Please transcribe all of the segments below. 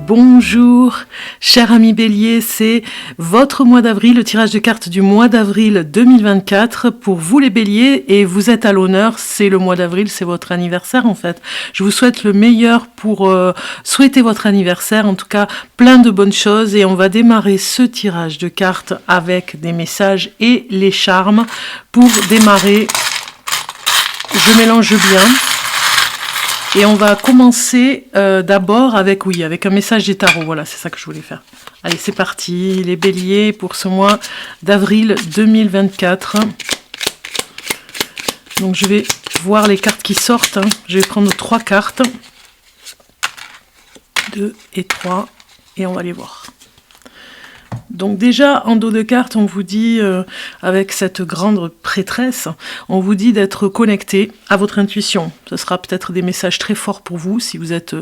Bonjour, cher ami Bélier, c'est votre mois d'avril, le tirage de cartes du mois d'avril 2024 pour vous les Béliers et vous êtes à l'honneur, c'est le mois d'avril, c'est votre anniversaire en fait. Je vous souhaite le meilleur pour souhaiter votre anniversaire, en tout cas plein de bonnes choses et on va démarrer ce tirage de cartes avec des messages et les charmes. Pour démarrer, je mélange bien. Et on va commencer d'abord avec un message des tarots. Voilà, c'est ça que je voulais faire. Allez, c'est parti, les béliers, pour ce mois d'avril 2024. Donc, je vais voir les cartes qui sortent. Je vais prendre 3 cartes. 2 et 3. Et on va les voir. Donc déjà, en dos de carte, on vous dit, avec cette grande prêtresse, on vous dit d'être connecté à votre intuition. Ce sera peut-être des messages très forts pour vous, si vous êtes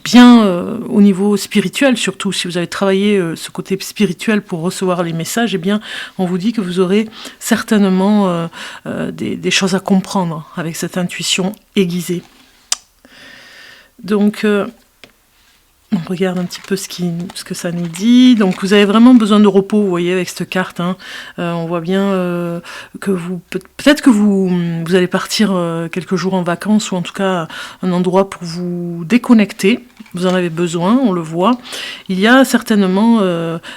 bien au niveau spirituel, surtout si vous avez travaillé ce côté spirituel pour recevoir les messages, eh bien, on vous dit que vous aurez certainement des choses à comprendre avec cette intuition aiguisée. Donc... on regarde un petit peu ce que ça nous dit. Donc vous avez vraiment besoin de repos, vous voyez, avec cette carte. On voit bien que peut-être que vous allez partir quelques jours en vacances, ou en tout cas un endroit pour vous déconnecter. Vous en avez besoin, on le voit. Il y a certainement,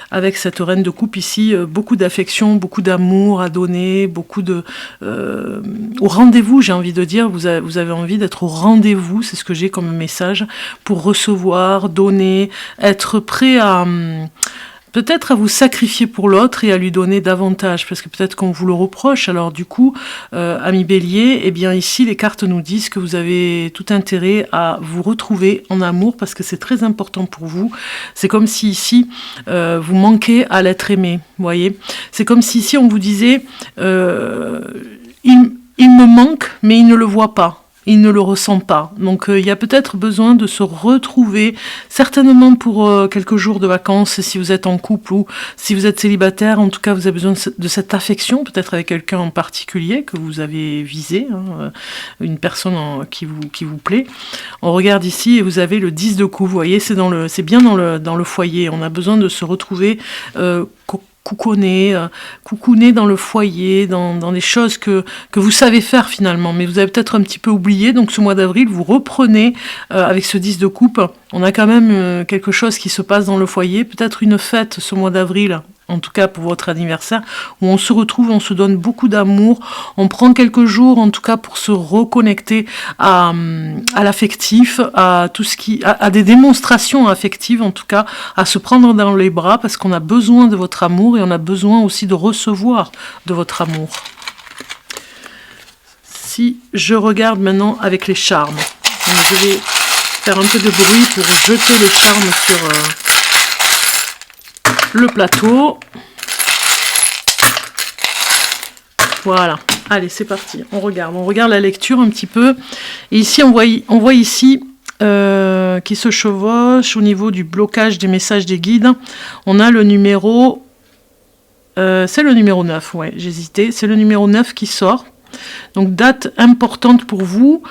avec cette reine de coupe ici, beaucoup d'affection, beaucoup d'amour à donner, beaucoup de... au rendez-vous, j'ai envie de dire. Vous avez envie d'être au rendez-vous, c'est ce que j'ai comme message, pour recevoir, donner, être prêt à... peut-être à vous sacrifier pour l'autre et à lui donner davantage, parce que peut-être qu'on vous le reproche. Alors du coup, ami Bélier, eh bien ici les cartes nous disent que vous avez tout intérêt à vous retrouver en amour, parce que c'est très important pour vous. C'est comme si ici, vous manquez à l'être aimé, vous voyez. C'est comme si ici on vous disait, il me manque, mais il ne le voit pas. Il ne le ressent pas. Donc il y a peut-être besoin de se retrouver, certainement pour quelques jours de vacances, si vous êtes en couple ou si vous êtes célibataire. En tout cas, vous avez besoin de cette affection, peut-être avec quelqu'un en particulier que vous avez visé, une personne qui vous plaît. On regarde ici et vous avez le 10 de coupe. Vous voyez, c'est bien dans le foyer. On a besoin de se retrouver coucouner dans le foyer, dans des choses que vous savez faire finalement, mais vous avez peut-être un petit peu oublié. Donc ce mois d'avril, vous reprenez avec ce 10 de coupe. On a quand même quelque chose qui se passe dans le foyer, peut-être une fête ce mois d'avril, en tout cas pour votre anniversaire, où on se retrouve, on se donne beaucoup d'amour, on prend quelques jours en tout cas pour se reconnecter à l'affectif, à tout ce à des démonstrations affectives, en tout cas à se prendre dans les bras, parce qu'on a besoin de votre amour et on a besoin aussi de recevoir de votre amour. Si je regarde maintenant avec les charmes, donc je vais faire un peu de bruit pour jeter les charmes sur le plateau. Voilà, allez, c'est parti. On regarde la lecture un petit peu. Et ici, on voit ici qui se chevauche au niveau du blocage des messages des guides. On a le numéro... c'est le numéro 9, ouais, j'hésitais. C'est le numéro 9 qui sort. Donc date importante pour vous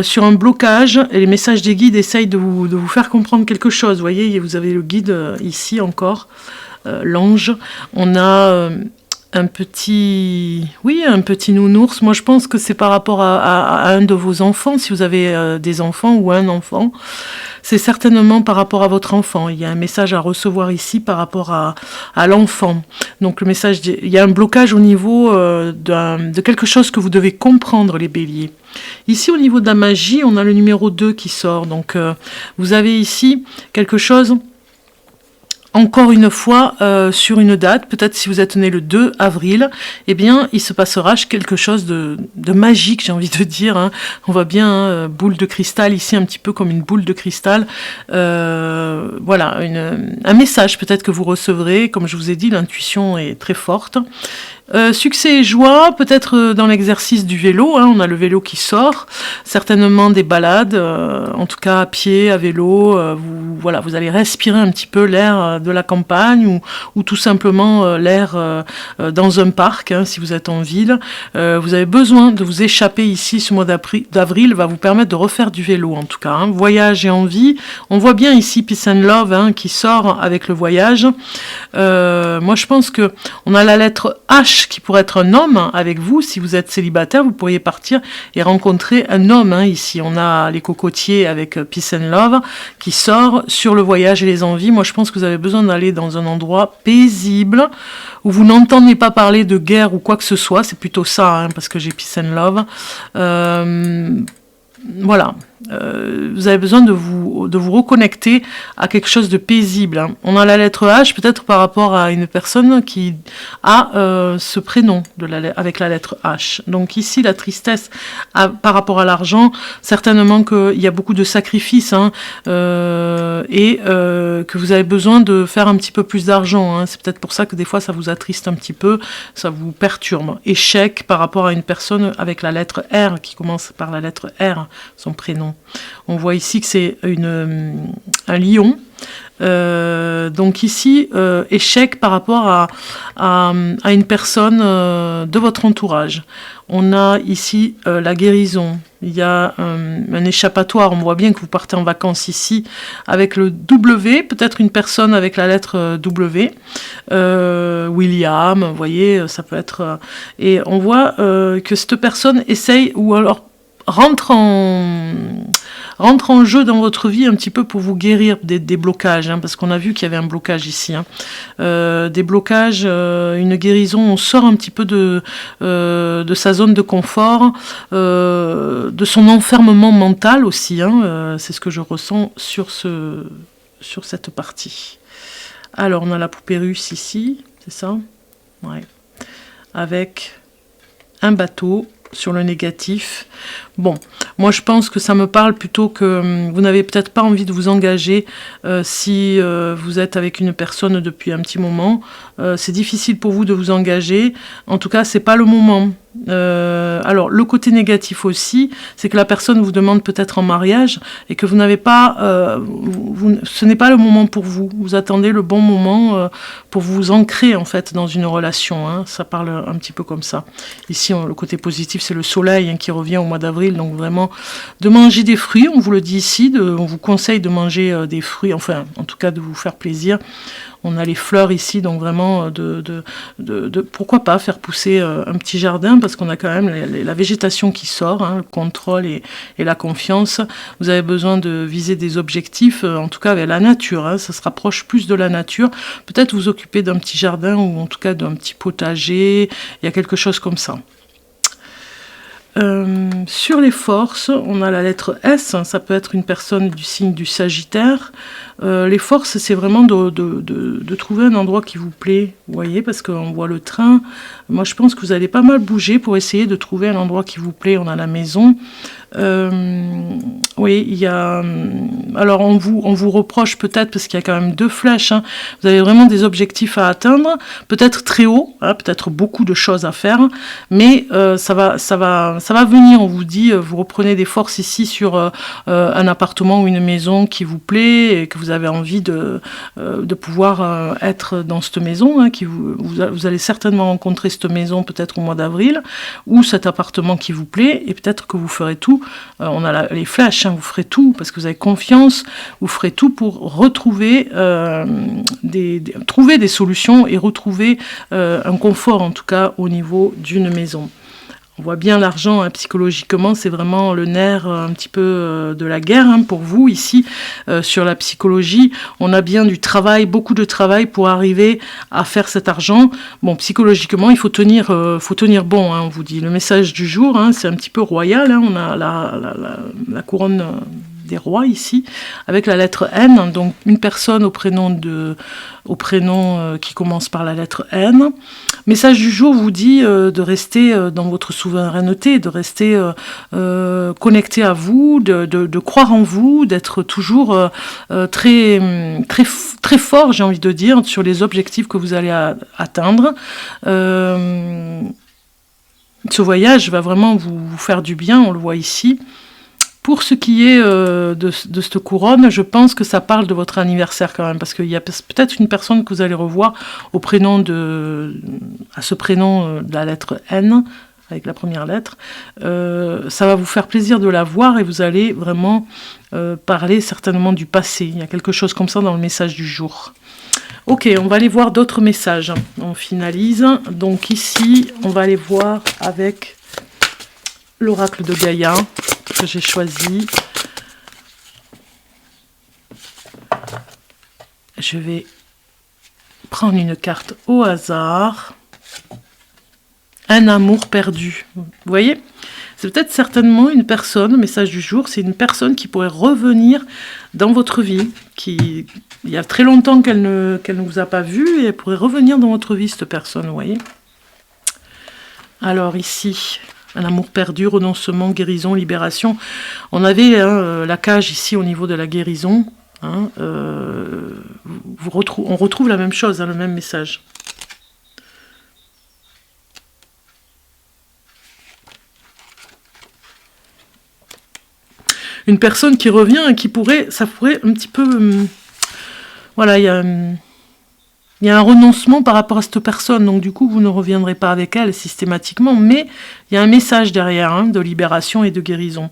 sur un blocage, et les messages des guides essayent de vous faire comprendre quelque chose. Vous voyez, vous avez le guide ici encore, l'ange. On a un petit nounours. Moi je pense que c'est par rapport à un de vos enfants, si vous avez des enfants ou un enfant. C'est certainement par rapport à votre enfant. Il y a un message à recevoir ici par rapport à l'enfant. Donc le message, il y a un blocage au niveau de quelque chose que vous devez comprendre, les béliers. Ici, au niveau de la magie, on a le numéro 2 qui sort. Donc vous avez ici quelque chose... Encore une fois, sur une date, peut-être si vous êtes né le 2 avril, eh bien, il se passera quelque chose de magique, j'ai envie de dire. On voit bien boule de cristal ici, un petit peu comme une boule de cristal. Voilà, un message peut-être que vous recevrez. Comme je vous ai dit, l'intuition est très forte. Succès et joie, peut-être dans l'exercice du vélo, hein, on a le vélo qui sort, certainement des balades, en tout cas à pied, à vélo, voilà, vous allez respirer un petit peu l'air de la campagne ou tout simplement l'air dans un parc, hein, si vous êtes en ville. Vous avez besoin de vous échapper ici, ce mois d'avril va vous permettre de refaire du vélo en tout cas. Hein. Voyage et envie, on voit bien ici Peace and Love hein, qui sort avec le voyage. Moi je pense que on a la lettre H qui pourrait être un homme avec vous. Si vous êtes célibataire, vous pourriez partir et rencontrer un homme. Hein, ici, on a les cocotiers avec Peace and Love qui sort sur le voyage et les envies. Moi, je pense que vous avez besoin d'aller dans un endroit paisible où vous n'entendez pas parler de guerre ou quoi que ce soit. C'est plutôt ça, hein, parce que j'ai Peace and Love. Voilà. Vous avez besoin de vous reconnecter à quelque chose de paisible. Hein. On a la lettre H, peut-être par rapport à une personne qui a ce prénom avec la lettre H. Donc ici, la tristesse par rapport à l'argent, certainement qu'il y a beaucoup de sacrifices hein, et que vous avez besoin de faire un petit peu plus d'argent. Hein. C'est peut-être pour ça que des fois, ça vous attriste un petit peu, ça vous perturbe. Échec par rapport à une personne avec la lettre R, qui commence par la lettre R, son prénom. On voit ici que c'est un lion. Donc ici, échec par rapport à une personne de votre entourage. On a ici la guérison. Il y a un échappatoire. On voit bien que vous partez en vacances ici avec le W, peut-être une personne avec la lettre W. William, vous voyez, ça peut être... et on voit que cette personne essaye, ou alors rentre en jeu dans votre vie un petit peu pour vous guérir des blocages, hein, parce qu'on a vu qu'il y avait un blocage ici. Hein. Des blocages, une guérison, on sort un petit peu de sa zone de confort, de son enfermement mental aussi. Hein, c'est ce que je ressens sur cette partie. Alors, on a la poupée russe ici, c'est ça ? Ouais. Avec un bateau sur le négatif. Bon, moi je pense que ça me parle plutôt que vous n'avez peut-être pas envie de vous engager si vous êtes avec une personne depuis un petit moment. C'est difficile pour vous de vous engager. En tout cas, c'est pas le moment. Alors, le côté négatif aussi, c'est que la personne vous demande peut-être en mariage et que vous n'avez pas... ce n'est pas le moment pour vous. Vous attendez le bon moment pour vous ancrer en fait dans une relation. Hein. Ça parle un petit peu comme ça. Ici, le côté positif, c'est le soleil hein, qui revient au mois d'avril. Donc vraiment, de manger des fruits, on vous le dit ici. On vous conseille de manger des fruits, enfin, en tout cas de vous faire plaisir. On a les fleurs ici, donc vraiment, pourquoi pas faire pousser un petit jardin, parce qu'on a quand même la végétation qui sort, hein, le contrôle et la confiance. Vous avez besoin de viser des objectifs, en tout cas avec la nature, hein, ça se rapproche plus de la nature. Peut-être vous occuper d'un petit jardin, ou en tout cas d'un petit potager, il y a quelque chose comme ça. Sur les forces, on a la lettre S, ça peut être une personne du signe du Sagittaire. Les forces, c'est vraiment de trouver un endroit qui vous plaît, vous voyez, parce qu'on voit le train. Moi, je pense que vous allez pas mal bouger pour essayer de trouver un endroit qui vous plaît. On a la maison. Oui, il y a... Alors, on vous reproche peut-être, parce qu'il y a quand même 2 flèches, hein, vous avez vraiment des objectifs à atteindre, peut-être très haut, hein, peut-être beaucoup de choses à faire, mais ça va venir, on vous dit, vous reprenez des forces ici sur un appartement ou une maison qui vous plaît, et que vous avez envie de pouvoir être dans cette maison, hein, vous allez certainement rencontrer cette maison peut-être au mois d'avril, ou cet appartement qui vous plaît, et peut-être que vous ferez tout. On a les flèches, hein, vous ferez tout parce que vous avez confiance, vous ferez tout pour retrouver trouver des solutions et retrouver un confort en tout cas au niveau d'une maison. On voit bien l'argent, hein, psychologiquement, c'est vraiment le nerf un petit peu de la guerre hein, pour vous ici. Sur la psychologie, on a bien du travail, beaucoup de travail pour arriver à faire cet argent. Bon, psychologiquement, il faut tenir bon, hein, on vous dit. Le message du jour, hein, c'est un petit peu royal. Hein, on a la couronne des rois ici, avec la lettre N, donc une personne au prénom qui commence par la lettre N. Message du jour vous dit de rester dans votre souveraineté, de rester connecté à vous, de croire en vous, d'être toujours très, très, très fort, j'ai envie de dire, sur les objectifs que vous allez atteindre. Ce voyage va vraiment vous faire du bien, on le voit ici. Pour ce qui est de cette couronne, je pense que ça parle de votre anniversaire quand même, parce qu'il y a peut-être une personne que vous allez revoir à ce prénom de la lettre N, avec la première lettre. Ça va vous faire plaisir de la voir et vous allez vraiment parler certainement du passé. Il y a quelque chose comme ça dans le message du jour. Ok, on va aller voir d'autres messages. On finalise. Donc ici, on va aller voir avec l'oracle de Gaïa que j'ai choisi. Je vais prendre une carte au hasard. Un amour perdu. Vous voyez ? C'est peut-être certainement une personne, message du jour, c'est une personne qui pourrait revenir dans votre vie, il y a très longtemps qu'elle ne vous a pas vu, et elle pourrait revenir dans votre vie, cette personne, vous voyez. Alors ici, un amour perdu, renoncement, guérison, libération. On avait la cage ici au niveau de la guérison. On retrouve la même chose, le même message. Une personne qui revient et ça pourrait un petit peu... voilà, il y a un renoncement par rapport à cette personne, donc du coup, vous ne reviendrez pas avec elle systématiquement, mais il y a un message derrière, de libération et de guérison.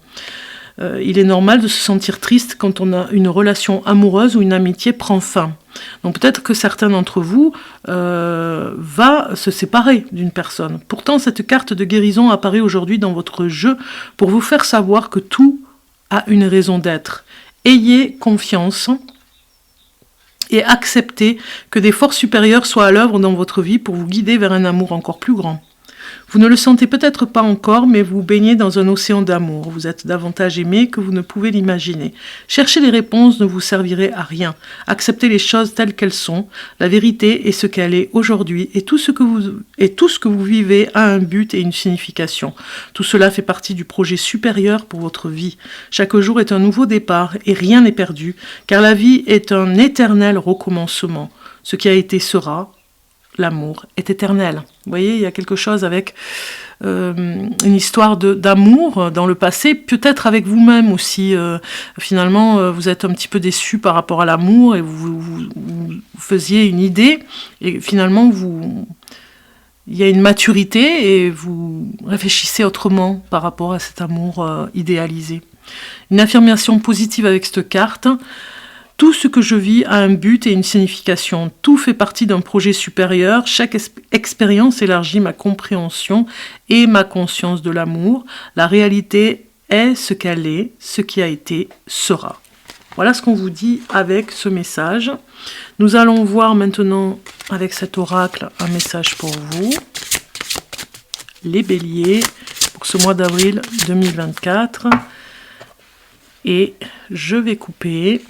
Il est normal de se sentir triste quand on a une relation amoureuse ou une amitié prend fin. Donc peut-être que certains d'entre vous va se séparer d'une personne. Pourtant, cette carte de guérison apparaît aujourd'hui dans votre jeu pour vous faire savoir que tout a une raison d'être. Ayez confiance et acceptez que des forces supérieures soient à l'œuvre dans votre vie pour vous guider vers un amour encore plus grand. Vous ne le sentez peut-être pas encore, mais vous baignez dans un océan d'amour. Vous êtes davantage aimé que vous ne pouvez l'imaginer. Chercher les réponses ne vous servirait à rien. Acceptez les choses telles qu'elles sont. La vérité est ce qu'elle est aujourd'hui, et tout ce que vous vivez a un but et une signification. Tout cela fait partie du projet supérieur pour votre vie. Chaque jour est un nouveau départ, et rien n'est perdu, car la vie est un éternel recommencement. Ce qui a été sera. L'amour est éternel. Vous voyez, il y a quelque chose avec une histoire d'amour dans le passé, peut-être avec vous-même aussi. Finalement, vous êtes un petit peu déçu par rapport à l'amour et vous faisiez une idée et finalement, il y a une maturité et vous réfléchissez autrement par rapport à cet amour idéalisé. Une affirmation positive avec cette carte. Tout ce que je vis a un but et une signification. Tout fait partie d'un projet supérieur. Chaque expérience élargit ma compréhension et ma conscience de l'amour. La réalité est ce qu'elle est, ce qui a été sera. Voilà ce qu'on vous dit avec ce message. Nous allons voir maintenant avec cet oracle un message pour vous. Les béliers, pour ce mois d'avril 2024. Et je vais couper...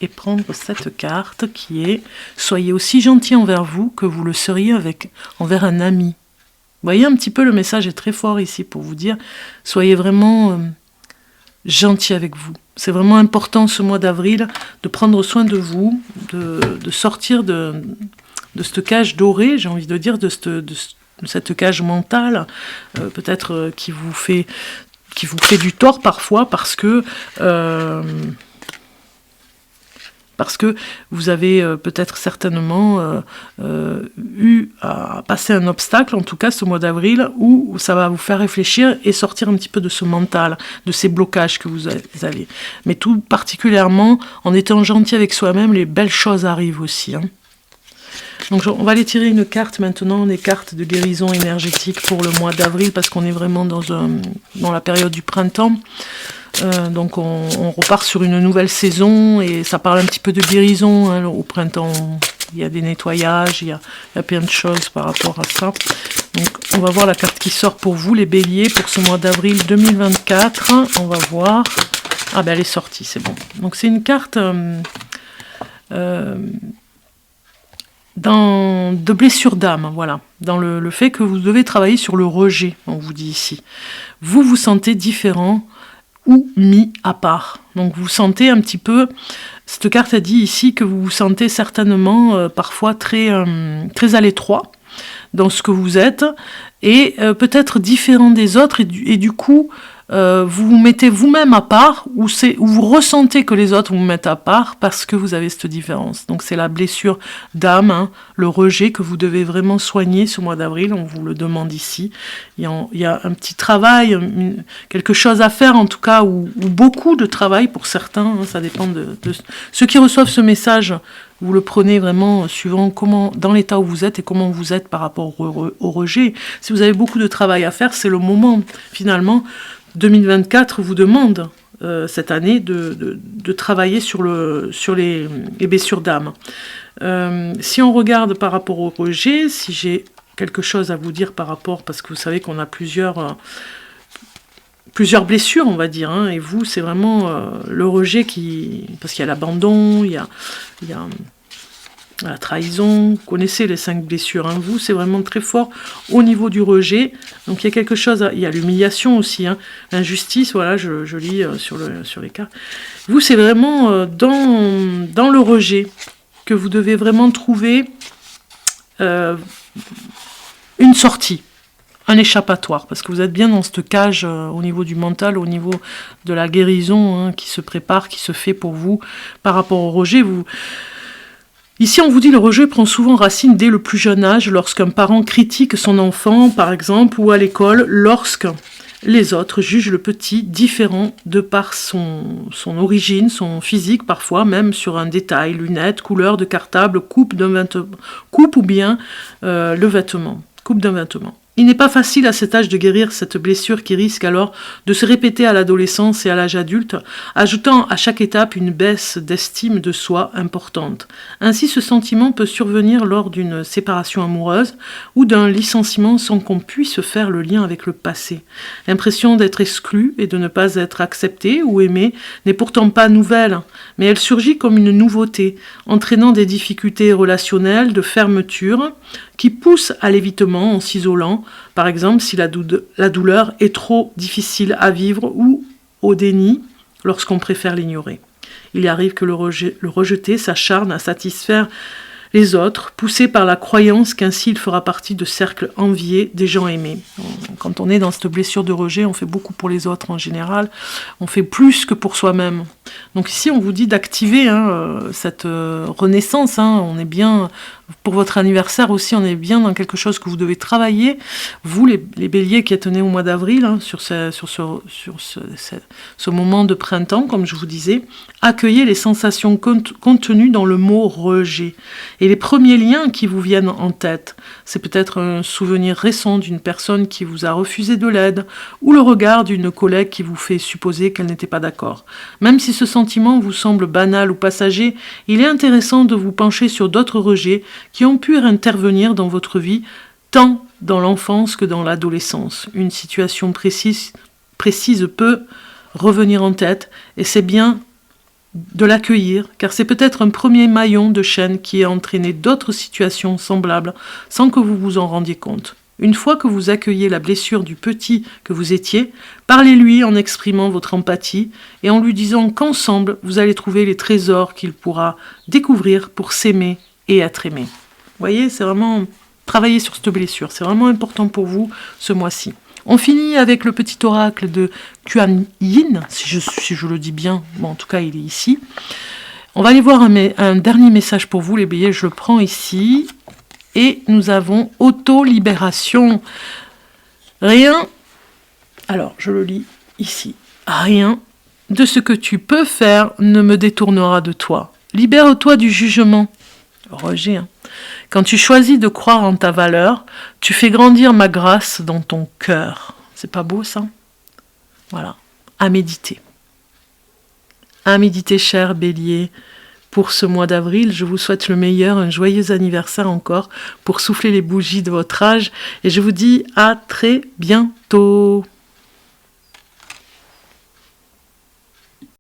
et prendre cette carte qui est « Soyez aussi gentil envers vous que vous le seriez envers un ami ». Vous voyez un petit peu, le message est très fort ici pour vous dire « Soyez vraiment gentil avec vous ». C'est vraiment important ce mois d'avril de prendre soin de vous, de sortir de cette cage dorée, j'ai envie de dire, de cette cage mentale, peut-être qui vous fait du tort parfois parce que vous avez peut-être certainement eu à passer un obstacle, en tout cas ce mois d'avril, où ça va vous faire réfléchir et sortir un petit peu de ce mental, de ces blocages que vous avez. Mais tout particulièrement, en étant gentil avec soi-même, les belles choses arrivent aussi. Donc on va aller tirer une carte maintenant, des cartes de guérison énergétique pour le mois d'avril, parce qu'on est vraiment dans la période du printemps. Donc on repart sur une nouvelle saison et ça parle un petit peu de guérison. Au printemps, il y a des nettoyages, il y a plein de choses par rapport à ça. Donc on va voir la carte qui sort pour vous, les béliers, pour ce mois d'avril 2024. On va voir Ah ben elle est sortie, c'est bon. Donc c'est une carte de blessure d'âme, voilà. Dans le fait que vous devez travailler sur le rejet, on vous dit ici. Vous vous sentez différent ou mis à part. Donc vous sentez un petit peu, cette carte a dit ici que vous vous sentez certainement parfois très à l'étroit dans ce que vous êtes, et peut-être différent des autres, et du coup, vous vous mettez vous-même à part, ou vous ressentez que les autres vous mettent à part parce que vous avez cette différence. Donc c'est la blessure d'âme, hein, le rejet que vous devez vraiment soigner ce mois d'avril, on vous le demande ici. Il y a un petit travail, quelque chose à faire en tout cas, ou beaucoup de travail pour certains, hein, ça dépend de ceux qui reçoivent ce message. Vous le prenez vraiment suivant dans l'état où vous êtes et comment vous êtes par rapport au rejet. Si vous avez beaucoup de travail à faire, c'est le moment, finalement. 2024 vous demande, cette année, de travailler sur les blessures d'âme. Si on regarde par rapport au rejet, si j'ai quelque chose à vous dire par rapport, parce que vous savez qu'on a plusieurs blessures, on va dire, hein, et vous, c'est vraiment le rejet parce qu'il y a l'abandon, il y a la trahison, vous connaissez les 5 blessures, hein. Vous, c'est vraiment très fort au niveau du rejet. Donc il y a quelque chose, il y a l'humiliation aussi, hein, l'injustice, voilà, je lis sur les cartes. Vous, c'est vraiment dans le rejet que vous devez vraiment trouver une sortie, un échappatoire, parce que vous êtes bien dans cette cage au niveau du mental, au niveau de la guérison, hein, qui se prépare, qui se fait pour vous par rapport au rejet. Ici, on vous dit le rejet prend souvent racine dès le plus jeune âge, lorsqu'un parent critique son enfant, par exemple, ou à l'école, lorsque les autres jugent le petit différent de par son origine, son physique, parfois même sur un détail, lunettes, couleur de cartable, coupe ou bien le vêtement, coupe d'un vêtement. Il n'est pas facile à cet âge de guérir cette blessure qui risque alors de se répéter à l'adolescence et à l'âge adulte, ajoutant à chaque étape une baisse d'estime de soi importante. Ainsi, ce sentiment peut survenir lors d'une séparation amoureuse ou d'un licenciement sans qu'on puisse faire le lien avec le passé. L'impression d'être exclu et de ne pas être accepté ou aimé n'est pourtant pas nouvelle, mais elle surgit comme une nouveauté, entraînant des difficultés relationnelles, de fermeture, qui pousse à l'évitement en s'isolant, par exemple si la douleur est trop difficile à vivre, ou au déni lorsqu'on préfère l'ignorer. Il arrive que le rejeté s'acharne à satisfaire les autres, poussé par la croyance qu'ainsi il fera partie de cercles enviés des gens aimés. Quand on est dans cette blessure de rejet, on fait beaucoup pour les autres en général, on fait plus que pour soi-même. Donc ici, on vous dit d'activer cette renaissance, hein. On est bien, pour votre anniversaire aussi, on est bien dans quelque chose que vous devez travailler. Vous, les béliers qui êtes nés au mois d'avril, hein, sur ce moment de printemps, comme je vous disais, accueillez les sensations contenues dans le mot rejet. Et les premiers liens qui vous viennent en tête, c'est peut-être un souvenir récent d'une personne qui vous a refusé de l'aide, ou le regard d'une collègue qui vous fait supposer qu'elle n'était pas d'accord. Même si ce sentiment vous semble banal ou passager, il est intéressant de vous pencher sur d'autres rejets qui ont pu intervenir dans votre vie, tant dans l'enfance que dans l'adolescence. Une situation précise peut revenir en tête, et c'est bien de l'accueillir, car c'est peut-être un premier maillon de chaîne qui a entraîné d'autres situations semblables sans que vous vous en rendiez compte. Une fois que vous accueillez la blessure du petit que vous étiez, parlez-lui en exprimant votre empathie et en lui disant qu'ensemble, vous allez trouver les trésors qu'il pourra découvrir pour s'aimer et être aimé. Vous voyez, c'est vraiment travailler sur cette blessure. C'est vraiment important pour vous ce mois-ci. On finit avec le petit oracle de Kuan Yin, si je le dis bien. Bon, en tout cas, il est ici. On va aller voir un dernier message pour vous, les béliers. Je le prends ici. Et nous avons auto-libération. Rien, alors je le lis ici, rien de ce que tu peux faire ne me détournera de toi. Libère-toi du jugement. Rejet, hein. Quand tu choisis de croire en ta valeur, tu fais grandir ma grâce dans ton cœur. C'est pas beau ça? Voilà, à méditer. À méditer, cher bélier. Pour ce mois d'avril, je vous souhaite le meilleur, un joyeux anniversaire encore pour souffler les bougies de votre âge et je vous dis à très bientôt.